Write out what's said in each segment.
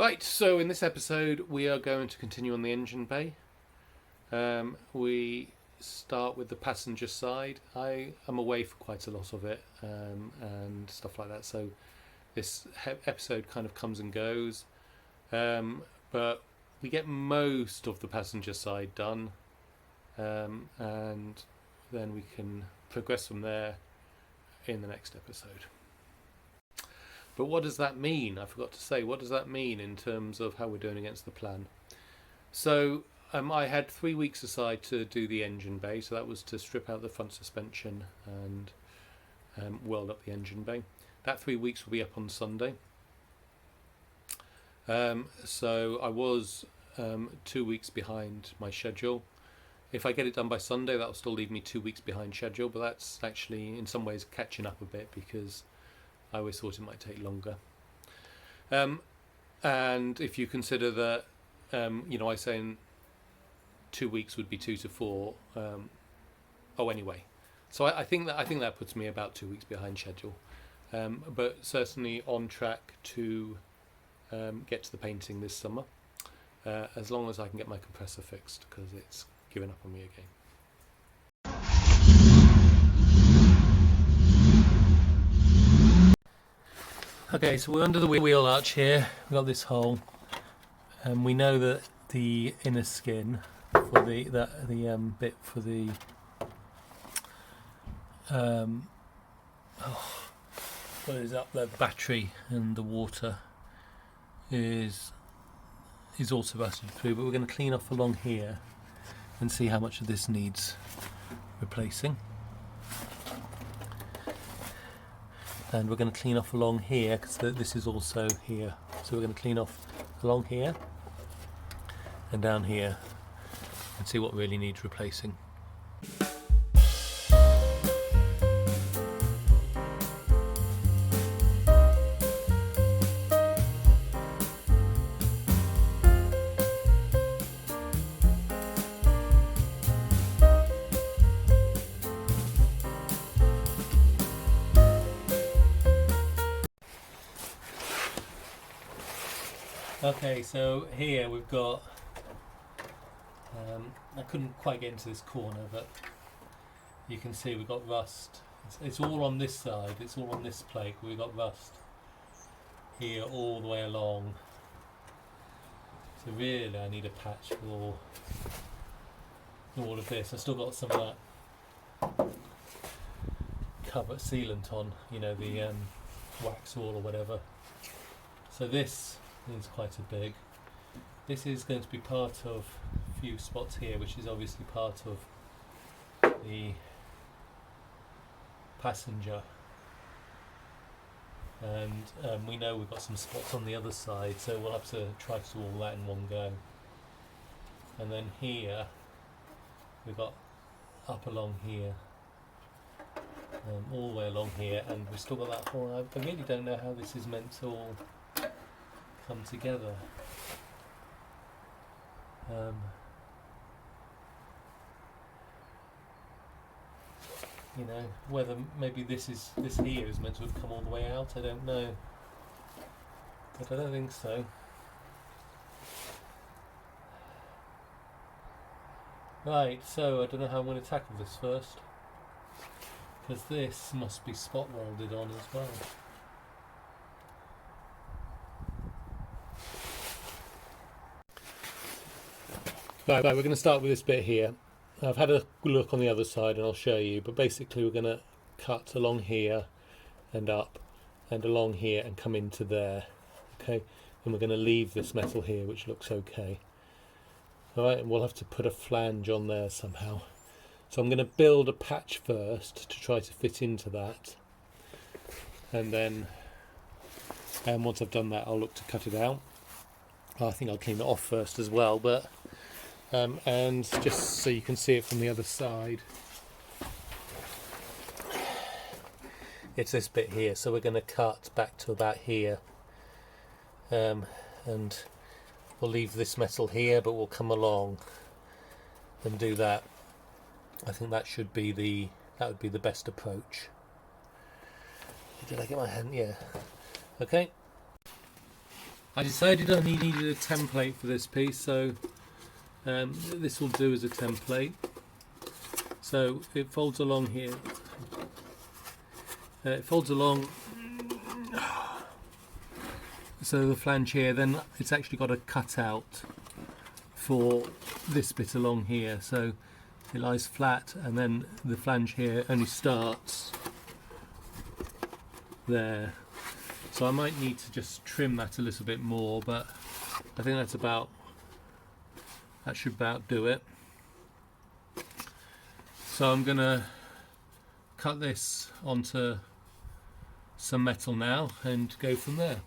Right, so in this episode we are going to continue on the engine bay. We start with the passenger side. I am away for quite a lot of it and stuff like that, so this episode kind of comes and goes. But we get most of the passenger side done, and then we can progress from there in the next episode. But what does that mean? I forgot to say, what does that mean in terms of how we're doing against the plan? So I had 3 weeks aside to do the engine bay, so that was to strip out the front suspension and weld up the engine bay. That 3 weeks will be up on Sunday. So I was 2 weeks behind my schedule. If I get it done by Sunday, that will still leave me 2 weeks behind schedule, but that's actually in some ways catching up a bit because I always thought it might take longer. And if you consider that, I say in 2 weeks would be 2 to 4. Anyway, so I think that puts me about 2 weeks behind schedule, but certainly on track to get to the painting this summer, as long as I can get my compressor fixed, because it's given up on me again. Okay, so we're under the wheel arch here. We've got this hole, and we know that the inner skin for the bit for the what is up there, the battery and the water is also rusted through. But we're going to clean off along here and see how much of this needs replacing. And we're going to clean off along here because this is also here. So we're going to clean off along here and down here and see what really needs replacing. Okay, so here we've got, I couldn't quite get into this corner, but you can see we've got rust. It's all on this side, it's all on this plate. We've got rust here all the way along. So really I need a patch for all of this. I've still got some of that cover sealant on, the wax wall or whatever. So this is quite a big. This is going to be part of a few spots here, which is obviously part of the passenger, and we know we've got some spots on the other side, so we'll have to try to do all that in one go. And then here we've got up along here, all the way along here, and we've still got that hole. I really don't know how this is meant to all come together. Whether maybe this here is meant to have come all the way out, I don't know, but I don't think so. Right, so I don't know how I'm going to tackle this first, because this must be spot welded on as well. Right, we're going to start with this bit here. I've had a look on the other side and I'll show you, but basically we're going to cut along here and up and along here and come into there. Okay, and we're going to leave this metal here, which looks okay. Alright, and we'll have to put a flange on there somehow. So I'm going to build a patch first to try to fit into that, and then once I've done that I'll look to cut it out. I think I'll clean it off first as well, but and just so you can see it from the other side, it's this bit here, so we're going to cut back to about here, and we'll leave this metal here, but we'll come along and do that. I think that would be the best approach. Did I get my hand? Yeah. Okay. I decided I needed a template for this piece, so this will do as a template. So it folds along here. It folds along, so the flange here, then it's actually got a cutout for this bit along here, so it lies flat, and then the flange here only starts there. So I might need to just trim that a little bit more, but I think that should about do it. So I'm gonna cut this onto some metal now and go from there.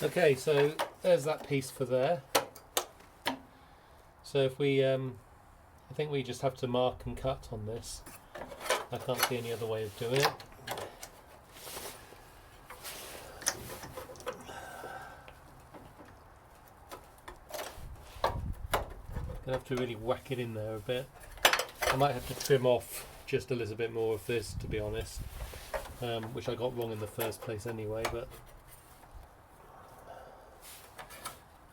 Okay, so there's that piece for there. So if we, I think we just have to mark and cut on this. I can't see any other way of doing it. Gonna have to really whack it in there a bit. I might have to trim off just a little bit more of this, to be honest, which I got wrong in the first place anyway, but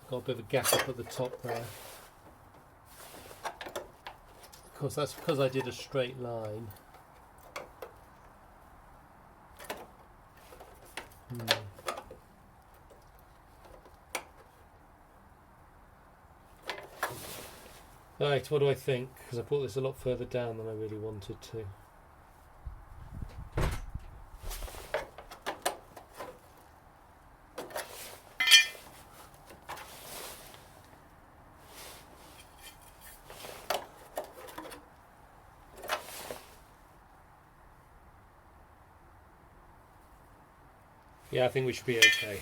got a bit of a gap up at the top there. Of course, that's because I did a straight line. Right, what do I think? Because I brought this a lot further down than I really wanted to. Yeah, I think we should be okay.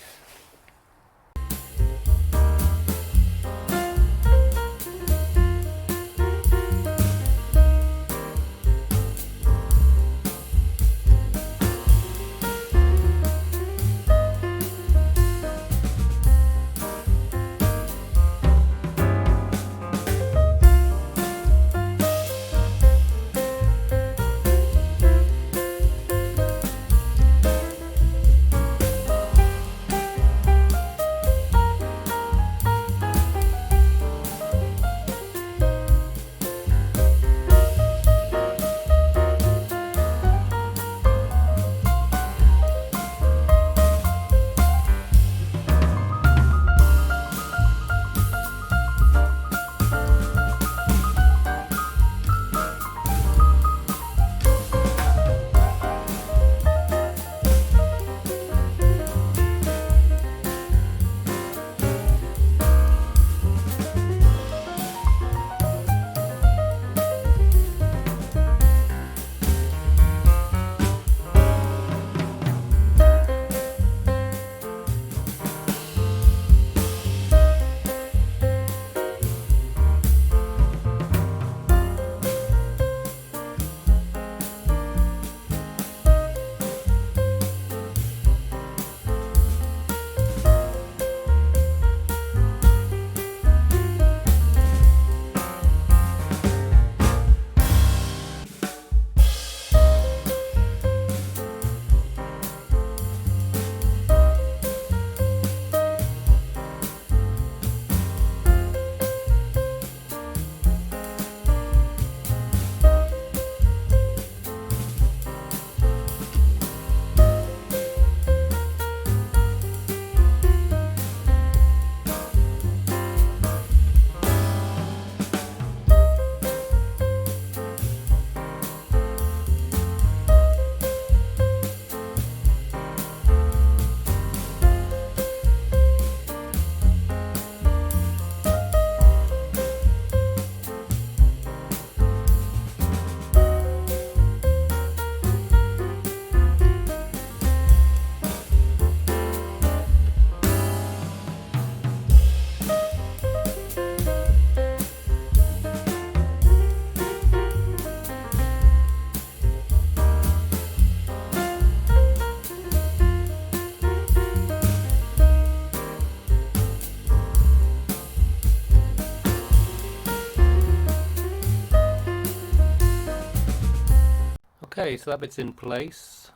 Okay, so that bit's in place.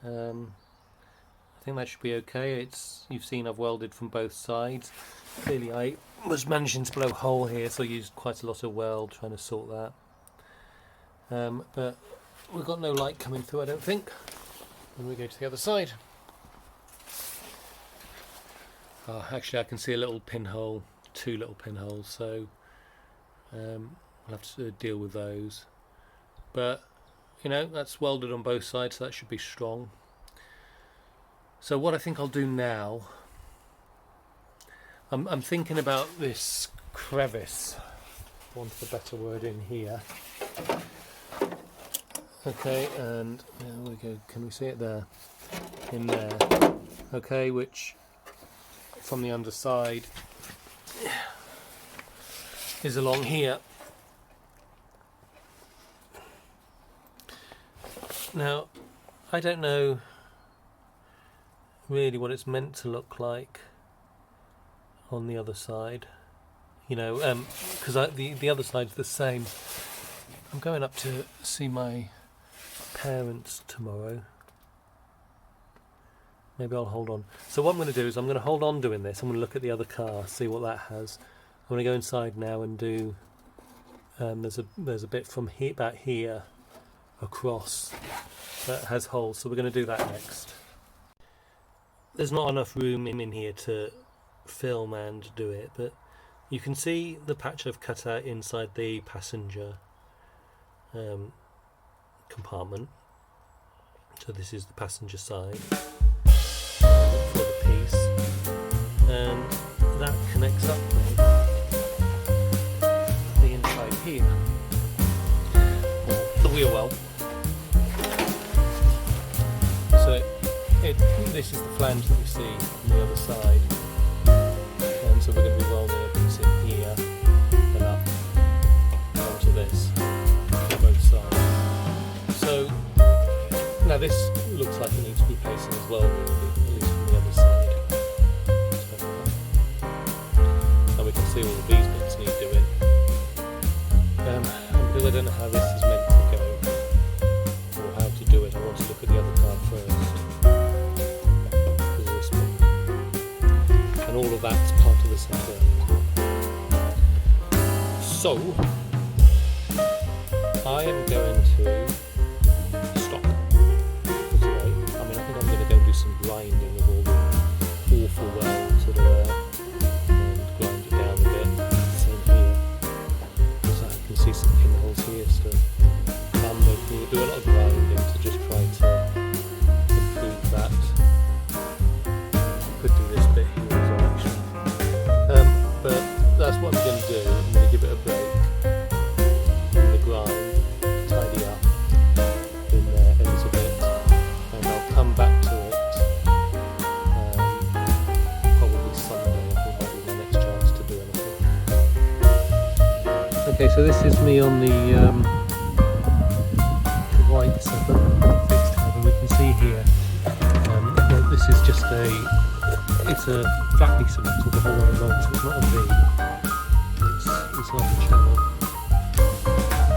I think that should be okay. You've seen I've welded from both sides. Clearly I was managing to blow a hole here, so I used quite a lot of weld trying to sort that. But we've got no light coming through, I don't think. When we go to the other side. Actually I can see a little pinhole, 2 little pinholes, so we'll have to deal with those. But you know, that's welded on both sides, so that should be strong. So what I think I'll do now, I'm thinking about this crevice, for want of a better word, in here. Okay, and there we go. Can we see it there? In there. Okay, which from the underside is along here. Now, I don't know really what it's meant to look like on the other side, you know, because the other side's the same. I'm going up to see my parents tomorrow. Maybe I'll hold on. So what I'm going to do is I'm going to hold on doing this. I'm going to look at the other car, see what that has. I'm going to go inside now and do. There's a bit from here, about here, across, that has holes. So we're going to do that next. There's not enough room in here to film and do it, but you can see the patch I've cut out inside the passenger compartment. So this is the passenger side for the piece, and that connects up with the inside here, the wheel well. So this is the flange that we see on the other side, and so we're going to be welding a piece in here and up onto this on both sides. So now this looks like it needs to be placing as well, really, at least from the other side. And we can see all of these bits need doing. And because I don't know how this is meant to go, or how to do it, I want to look at the other car first. This one. And all of that's part of the same work. So, I am going to stop. Some grinding of all the awful welds that are there, and grind it down a bit. Same here, so I can see some pinholes here still. We'll do a lot of grinding to just try to improve that. Could do this bit here as well, actually. But that's what I'm going to do. I'm going to give it a break. I'm going to grind, tidy up in there a little bit, and I'll come back to it. Okay, so this is me on the white 7 fixed head, and we can see here, well, this is just it's a flat piece of metal the whole way along, so it's not a V, it's like a channel,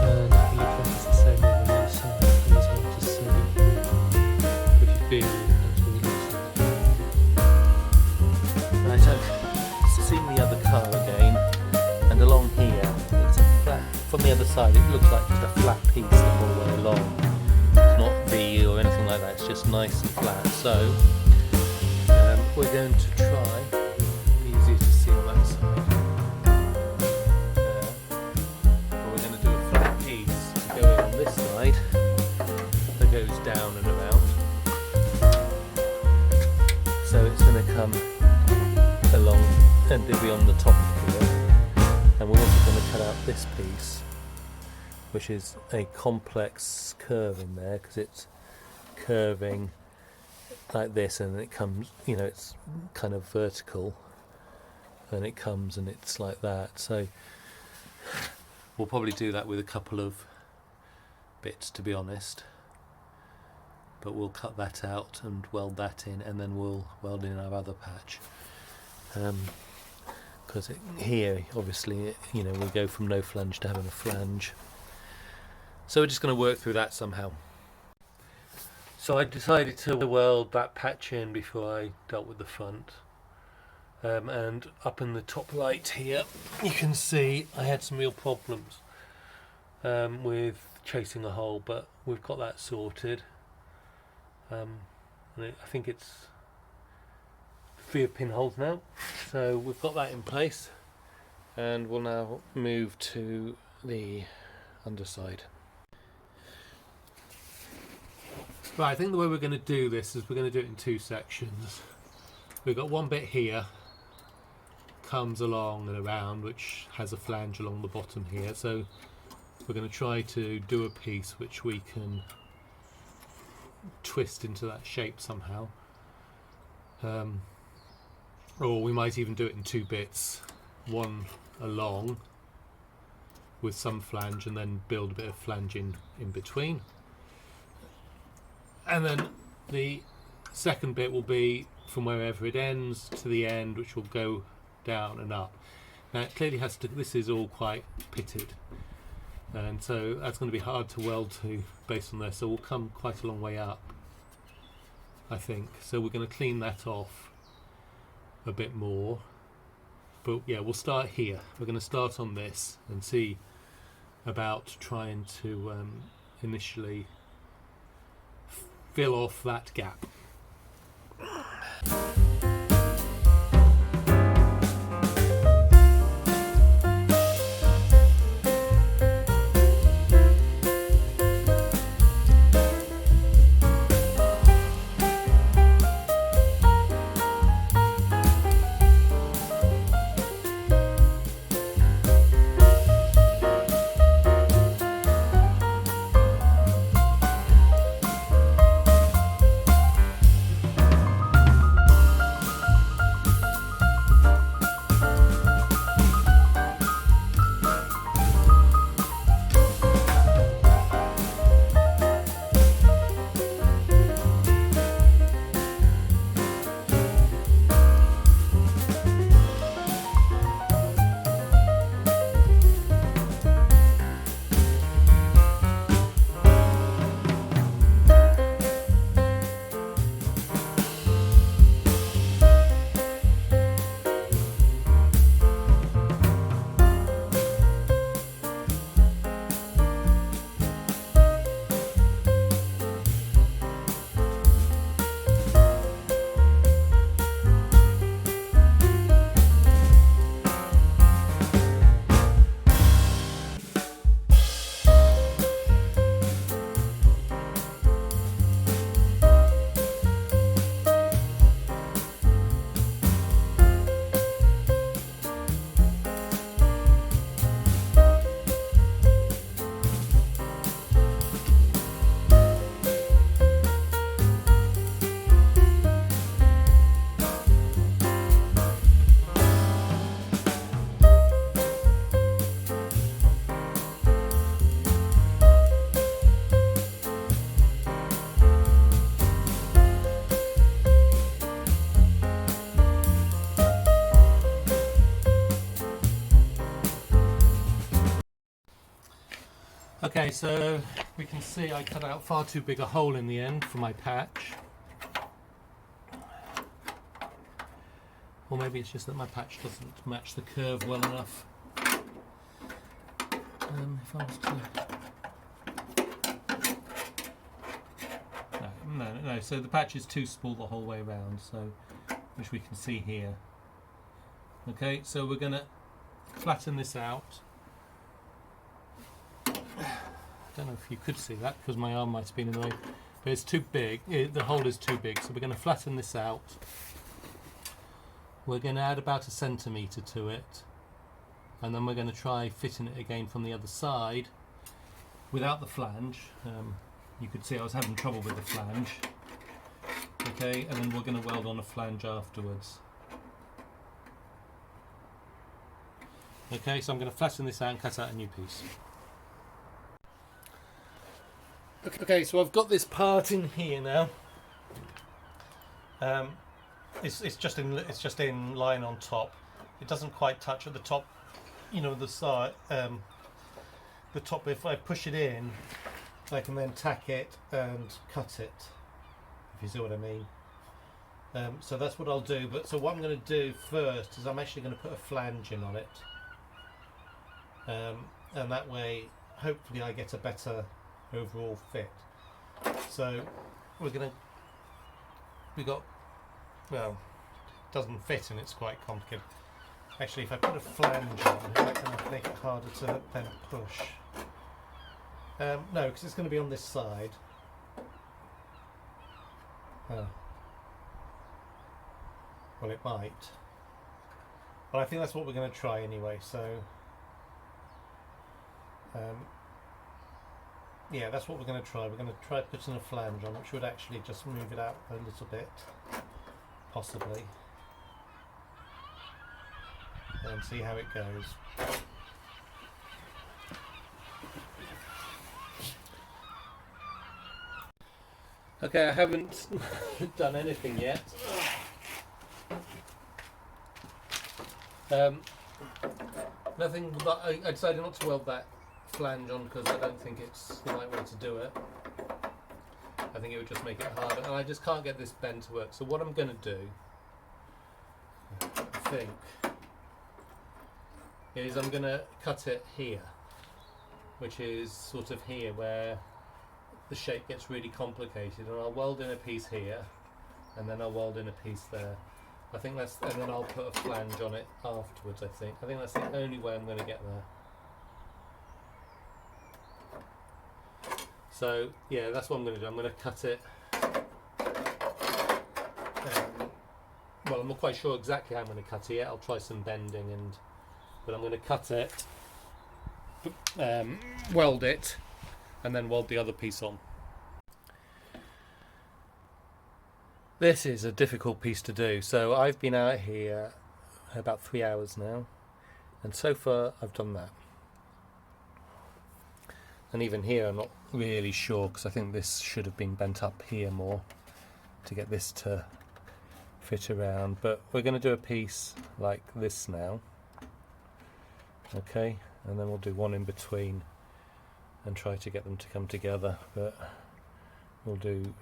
and it looks like it's the same on the other side. It's hard to see, but if you feel that's what it looks like. Right, so seeing the other car again, and along here, from the other side it looks like just a flat piece the whole way along. It's not V or anything like that, it's just nice and flat. So we're going to try, easier to see on that side, but we're going to do a flat piece to go in on this side that goes down and around. So it's going to come along and it'll be on the top here. And we're also going to cut out this piece, which is a complex curve in there, because it's curving like this, and it comes, you know, it's kind of vertical, and it comes and it's like that. So we'll probably do that with a couple of bits, to be honest, but we'll cut that out and weld that in, and then we'll weld in our other patch. Because here, obviously, you know, we go from no flange to having a flange. So we're just going to work through that somehow. So I decided to weld that patch in before I dealt with the front. And up in the top right here, you can see I had some real problems with chasing a hole, but we've got that sorted. And I think it's 3 pinholes now, so we've got that in place, and we'll now move to the underside. Right, I think the way we're going to do this is we're going to do it in 2 sections. We've got one bit here, comes along and around, which has a flange along the bottom here, so we're going to try to do a piece which we can twist into that shape somehow, or we might even do it in 2 bits, one along with some flange and then build a bit of flange in between, and then the second bit will be from wherever it ends to the end, which will go down and up. Now it clearly has to, this is all quite pitted, and so that's going to be hard to weld to based on this, so we'll come quite a long way up, I think. So we're going to clean that off a bit more, but yeah, we'll start here. We're going to start on this and see about trying to initially fill off that gap. Okay, so we can see I cut out far too big a hole in the end for my patch. Or maybe it's just that my patch doesn't match the curve well enough. If I was to... No, so the patch is too small the whole way around, so which we can see here. Okay, so we're going to flatten this out. I don't know if you could see that because my arm might have been in the way, but it's too big, the hole is too big, so we're going to flatten this out. We're going to add about 1 centimetre to it, and then we're going to try fitting it again from the other side without the flange. You could see I was having trouble with the flange. Okay, and then we're going to weld on a flange afterwards. Okay, so I'm going to flatten this out and cut out a new piece. Okay, so I've got this part in here now. It's just in line on top. It doesn't quite touch at the top, you know, the side. the top, if I push it in, I can then tack it and cut it, if you see what I mean. So that's what I'll do. But so what I'm going to do first is I'm actually going to put a flange in on it, and that way hopefully I get a better overall fit. So we got, well, it doesn't fit and it's quite complicated. Actually, if I put a flange on, that can make it harder to then push. No, because it's going to be on this side. Well, it might. But I think that's what we're going to try anyway, so... yeah, that's what we're going to try. We're going to try putting a flange on, which would actually just move it out a little bit, possibly. And see how it goes. Okay, I haven't done anything yet. Nothing, but I decided not to weld that flange on because I don't think it's the right way to do it. I think it would just make it harder, and I just can't get this bend to work. So what I'm going to do, I think, is I'm going to cut it here, which is sort of here where the shape gets really complicated, and I'll weld in a piece here, and then I'll weld in a piece there. I think that's, and then I'll put a flange on it afterwards. I think that's the only way I'm going to get there. So yeah, that's what I'm going to do. I'm going to cut it. Well, I'm not quite sure exactly how I'm going to cut it yet. I'll try some bending, but I'm going to cut it, weld it, and then weld the other piece on. This is a difficult piece to do. So I've been out here about 3 hours now, and so far I've done that. And even here I'm not really sure, because I think this should have been bent up here more to get this to fit around. But we're going to do a piece like this now. Okay, and then we'll do one in between and try to get them to come together, but we'll do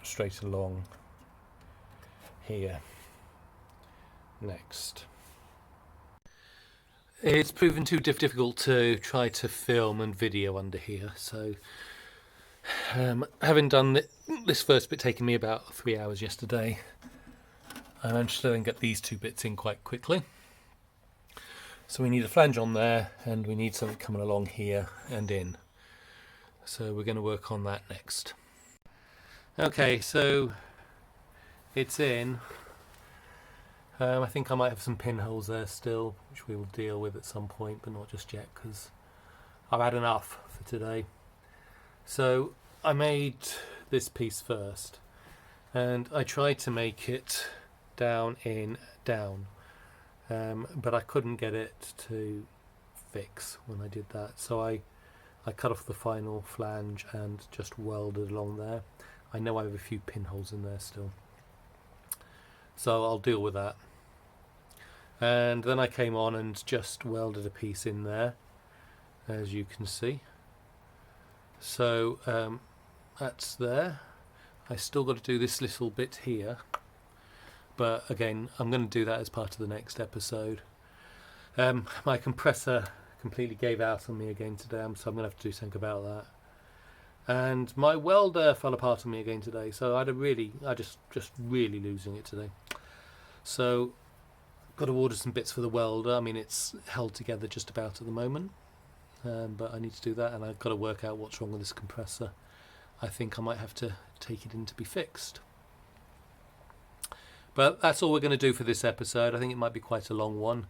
straight along here next. It's proven too difficult to try to film and video under here, so having done this first bit taking me about 3 hours yesterday, I managed to then get these two bits in quite quickly. So we need a flange on there, and we need something coming along here and in. So we're going to work on that next. Okay, so it's in. I think I might have some pinholes there still, which we will deal with at some point, but not just yet, because I've had enough for today. So I made this piece first, and I tried to make it down in down, but I couldn't get it to fix when I did that. So I cut off the final flange and just welded along there. I know I have a few pinholes in there still, so I'll deal with that. And then I came on and just welded a piece in there, as you can see. So that's there. I still got to do this little bit here, but again I'm going to do that as part of the next episode. My compressor completely gave out on me again today, so I'm going to have to do something about that. And my welder fell apart on me again today, so I just really losing it today. So got to order some bits for the welder. I mean, it's held together just about at the moment, but I need to do that, and I've got to work out what's wrong with this compressor. I think I might have to take it in to be fixed. But that's all we're going to do for this episode. I think it might be quite a long one.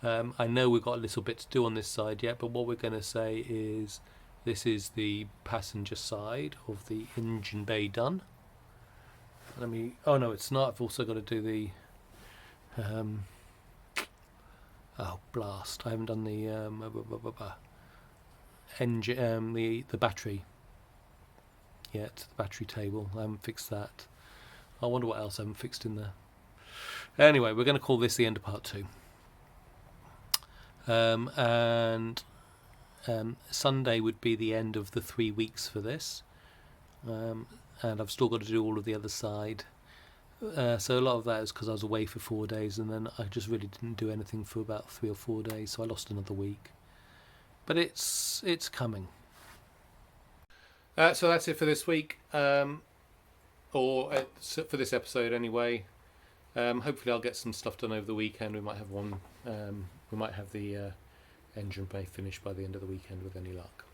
I know we've got a little bit to do on this side yet, but what we're going to say is this is the passenger side of the engine bay done. Oh no, it's not. I've also got to do the oh blast! I haven't done the engine, the battery yet. The battery table. I haven't fixed that. I wonder what else I haven't fixed in there. Anyway, we're going to call this the end of part 2. And Sunday would be the end of the 3 weeks for this, and I've still got to do all of the other side. So a lot of that is because I was away for 4 days, and then I just really didn't do anything for about 3 or 4 days, so I lost another week. But it's coming. So that's it for this week, for this episode anyway. Hopefully I'll get some stuff done over the weekend. We might have the engine bay finished by the end of the weekend with any luck.